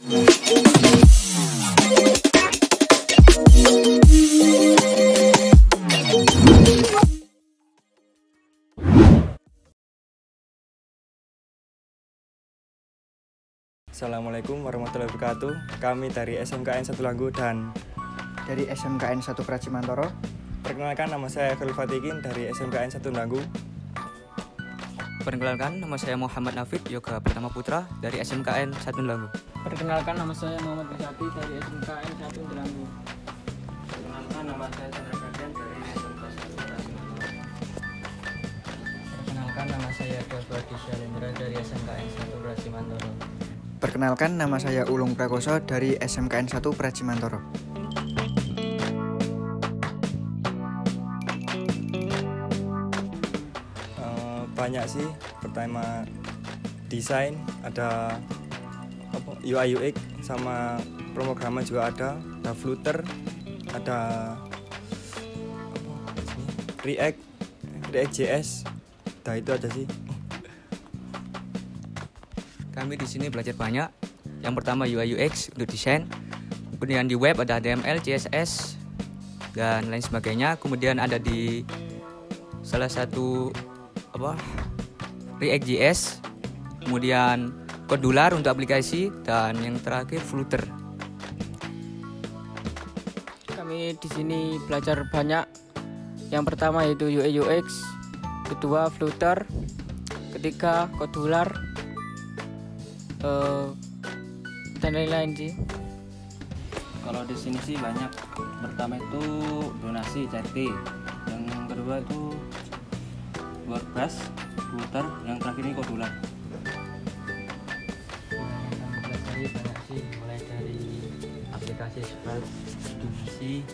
Assalamualaikum warahmatullahi wabarakatuh. Kami dari SMKN 1 Langgu dan dari SMKN 1 Pracimantoro. Perkenalkan, nama saya Khalil Fatikin dari SMKN 1 Langgu. Perkenalkan, nama saya Muhammad Nafid Yoga Pertama Putra dari SMKN 1 Langgu. Perkenalkan, nama saya Muhammad Rizati dari SMKN 1 Langgu. Perkenalkan, nama saya Chandra Ferdian dari SMK 1 Pracimantoro. Perkenalkan, nama saya Dawadi Syalendra dari SMKN 1 Pracimantoro. Perkenalkan, nama saya Ulung Prakoso dari SMKN 1 Pracimantoro. Banyak sih. Pertama desain, ada UI UX sama pemrograman juga ada Flutter, ada React JS. Nah, itu aja sih. Kami di sini belajar banyak. Yang pertama UI UX untuk desain. Kemudian di web ada HTML, CSS dan lain sebagainya. Kemudian ada di salah satu React JS. Kemudian Kodular untuk aplikasi dan yang terakhir Flutter. Kami di sini belajar banyak. Yang pertama yaitu UI UX, kedua Flutter, ketiga Kodular, dan lain-lain sih. Kalau di sini sih banyak. Pertama itu donasi charity, yang kedua itu WordPress, Flutter, yang terakhir ini Kodular. Kami pelajari banyak sih, mulai dari aplikasi Spark, donasi,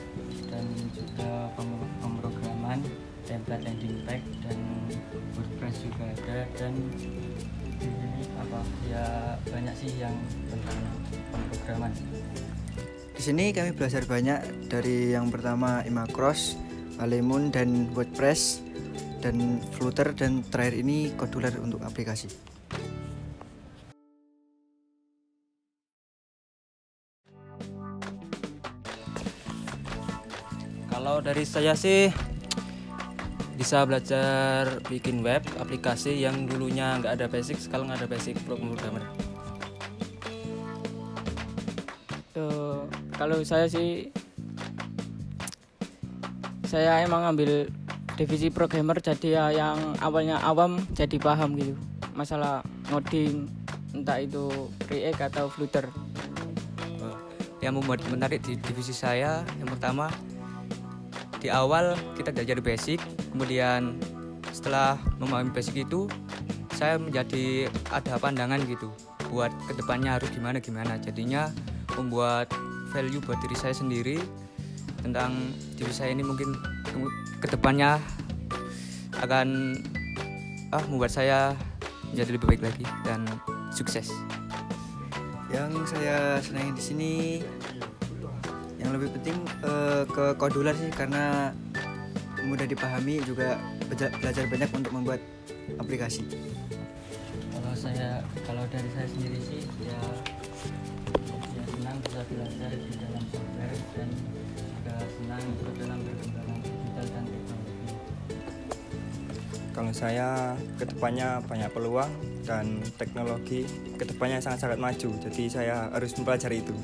dan juga pemrograman, template landing page, dan WordPress juga ada. Dan di sini ya banyak sih yang tentang pemrograman. Di sini kami belajar banyak, dari yang pertama Imacross, Alemun, dan WordPress, dan Flutter, dan terakhir ini Kodular untuk aplikasi. Kalau dari saya sih bisa belajar bikin web, aplikasi yang dulunya nggak ada basic, sekarang ada basic programmer. Kalau saya sih, saya emang ambil divisi programmer, jadi ya yang awalnya awam jadi paham gitu masalah ngoding, entah itu React atau Flutter. Yang membuat menarik di divisi saya, yang pertama di awal kita belajar basic, kemudian setelah memahami basic itu saya menjadi ada pandangan gitu buat kedepannya harus gimana, jadinya membuat value buat diri saya sendiri tentang diri saya ini. Mungkin kedepannya akan membuat saya menjadi lebih baik lagi dan sukses. Yang saya senangi di sini, yang lebih penting ke Kodular sih, karena mudah dipahami, juga belajar banyak untuk membuat aplikasi. Kalau dari saya sendiri sih ya senang bisa belajar di dalam software, dan juga senang ikut dalam perkembangan digital dan teknologi. Kalau saya, kedepannya banyak peluang dan teknologi kedepannya sangat-sangat maju. Jadi saya harus mempelajari itu.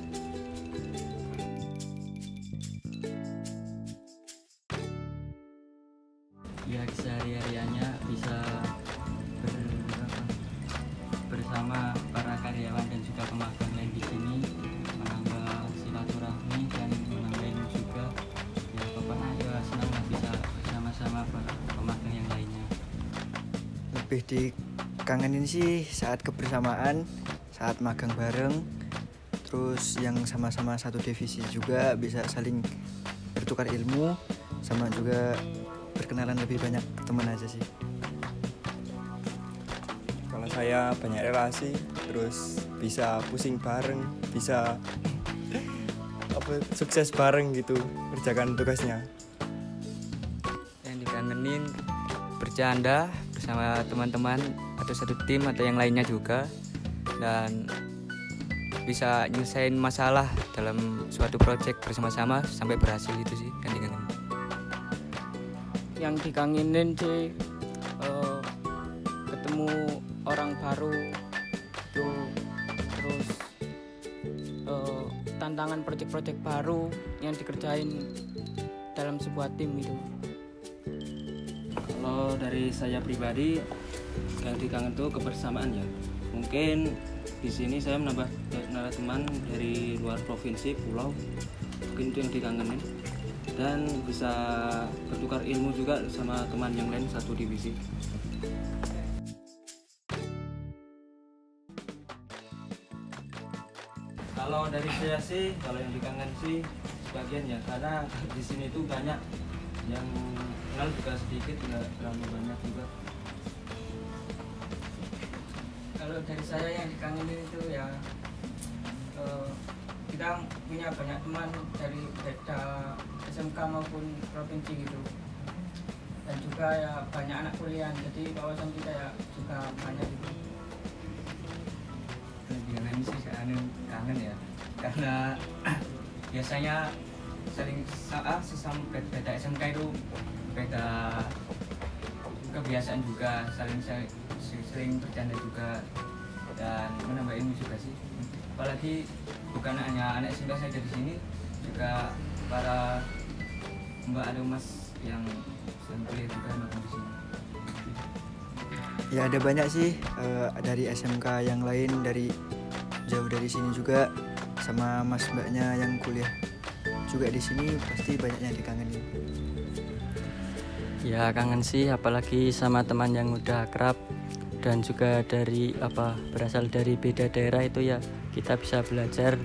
Ya, sehari-hariannya bisa bersama para karyawan dan juga pemagang lain di sini, menambah silaturahmi dan menambah ilmu juga. Ya pokoknya ya senang lah bisa bersama-sama para pemagang yang lainnya. Lebih dikangenin sih saat kebersamaan, saat magang bareng, terus yang sama-sama satu divisi juga bisa saling bertukar ilmu, sama juga berkenalan lebih banyak teman aja sih. Kalau saya banyak relasi, terus bisa pusing bareng, bisa sukses bareng gitu kerjakan tugasnya. Yang dikangenin bercanda bersama teman-teman atau satu tim atau yang lainnya juga, dan bisa nyelesain masalah dalam suatu proyek bersama-sama sampai berhasil. Itu sih yang dikangenin. Yang dikangenin sih ketemu orang baru itu, terus tantangan proyek-proyek baru yang dikerjain dalam sebuah tim itu. Kalau dari saya pribadi yang dikangen tuh kebersamaan ya. Mungkin di sini saya menambah teman dari luar provinsi, pulau. Mungkin itu yang dikangenin. Dan bisa bertukar ilmu juga sama teman yang lain satu divisi. Kalau dari saya sih, kalau yang dikangen sih sebagian ya, karena di sini tuh banyak yang kenal juga sedikit, nggak terlalu banyak juga. Kalau dari saya yang dikangenin itu ya kita punya banyak teman dari beda SMK maupun provinsi gitu, dan juga ya banyak anak kuliah, jadi kawasan kita ya juga banyak gitu. Kangen sih kangen ya, karena biasanya sering sesama beda SMK itu beda kebiasaan juga, sering bercanda juga dan menambah ilmu juga sih. Apalagi bukan hanya anak SMK saja di sini, juga para mbak atau mas yang sedang kuliah juga makan di sini. Ya ada banyak sih dari SMK yang lain, dari jauh dari sini juga, sama mas mbaknya yang kuliah juga di sini, pasti banyak yang dikangenin. Ya kangen sih, apalagi sama teman yang udah akrab dan juga berasal dari beda daerah itu ya, kita bisa belajar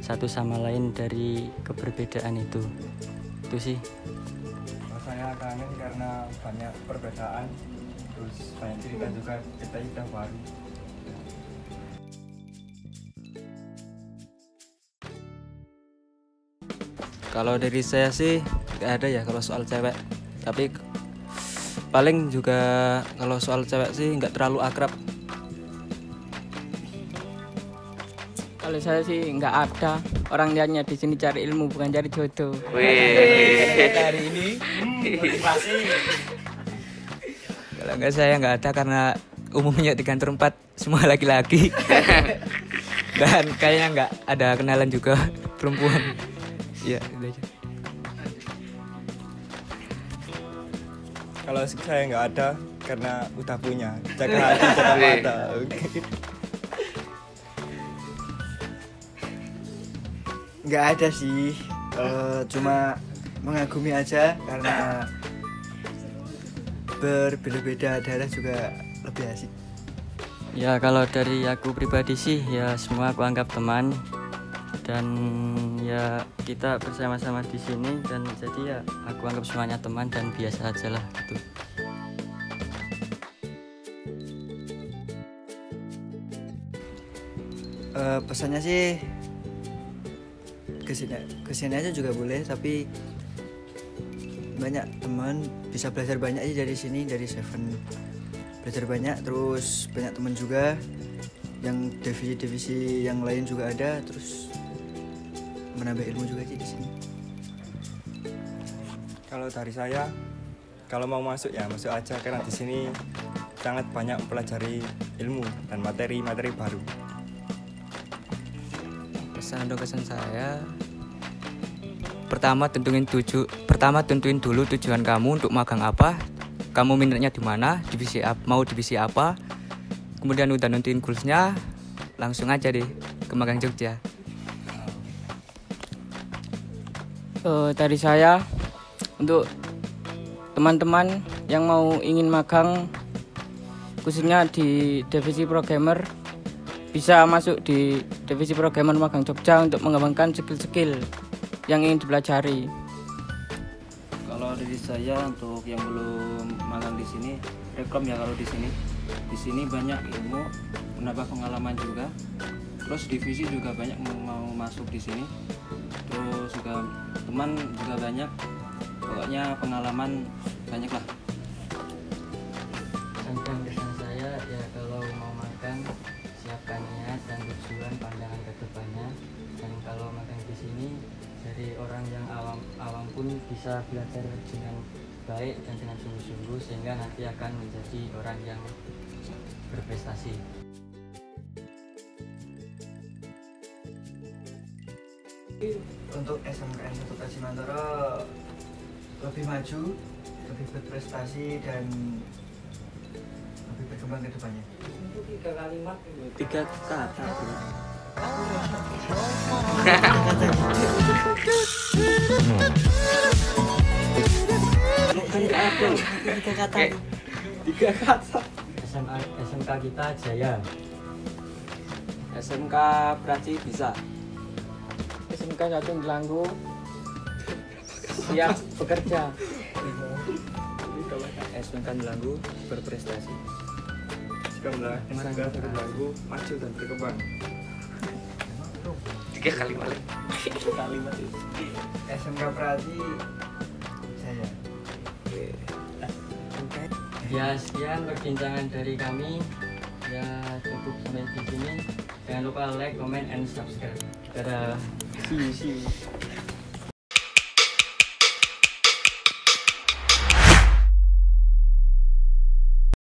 satu sama lain dari keberbedaan itu sih. Saya kangen karena banyak perbedaan, terus banyak cerita juga, kita baru. Kalau dari saya sih nggak ada ya kalau soal cewek, tapi paling juga kalau soal cewek sih nggak terlalu akrab. Kalau saya sih nggak ada, orang niatnya di sini cari ilmu bukan cari jodoh. Hari ini kalau nggak, saya nggak ada karena umumnya di kantor 4 semua laki-laki dan kayaknya nggak ada kenalan juga perempuan. Ya, itu aja. Kalau saya nggak ada karena udah punya, jaga hati, jaga mata. Nggak ada sih, cuma mengagumi aja karena berbeda-beda daerah juga lebih asik. Ya kalau dari aku pribadi sih ya semua aku anggap teman, dan ya kita bersama-sama di sini, dan jadi ya aku anggap semuanya teman dan biasa aja lah gitu. Pesannya sih kesini aja juga boleh, tapi banyak teman, bisa belajar banyak aja dari sini, dari Seven belajar banyak, terus banyak teman juga yang divisi-divisi yang lain juga ada, terus menambah ilmu juga sih di sini. Kalau dari saya, kalau mau masuk ya masuk aja, karena di sini sangat banyak mempelajari ilmu dan materi-materi baru. Pesan atau kesan saya, pertama tentuin dulu tujuan kamu untuk magang apa, kamu minatnya di mana, mau divisi apa, kemudian udah nentuin goalsnya, langsung aja deh ke magang Jogja. Dari saya, untuk teman-teman yang ingin magang khususnya di divisi programmer, bisa masuk di divisi programmer magang Jogja untuk mengembangkan skill-skill yang ingin dipelajari. Kalau dari saya, untuk yang belum magang di sini, rekom ya. Kalau di sini banyak ilmu, menambah pengalaman juga. Terus divisi juga banyak mau masuk di sini. Terus juga teman juga banyak. Pokoknya pengalaman banyak lah. Tentang kesan saya ya, kalau mau magang siapkan niat dan tujuan pandangan ke depan. dari orang yang awam pun bisa belajar dengan baik dan dengan sungguh-sungguh sehingga nanti akan menjadi orang yang berprestasi. Untuk SMKN Kota Simantoro lebih maju, lebih berprestasi dan lebih berkembang ke depannya. Tiga kata bro. Tiga kata. SMK kita jaya. SMK Praci bisa. SMK Jatun Delanggu siap bekerja. SMK Delanggu berprestasi. SMK Delanggu maju dan berkembang. 3 kalimat. Kalimat itu. SMK Prati saya. Ya, sekian perbincangan dari kami. Ya, cukup sampai di sini. Jangan lupa like, comment, and subscribe. Dadah. See you.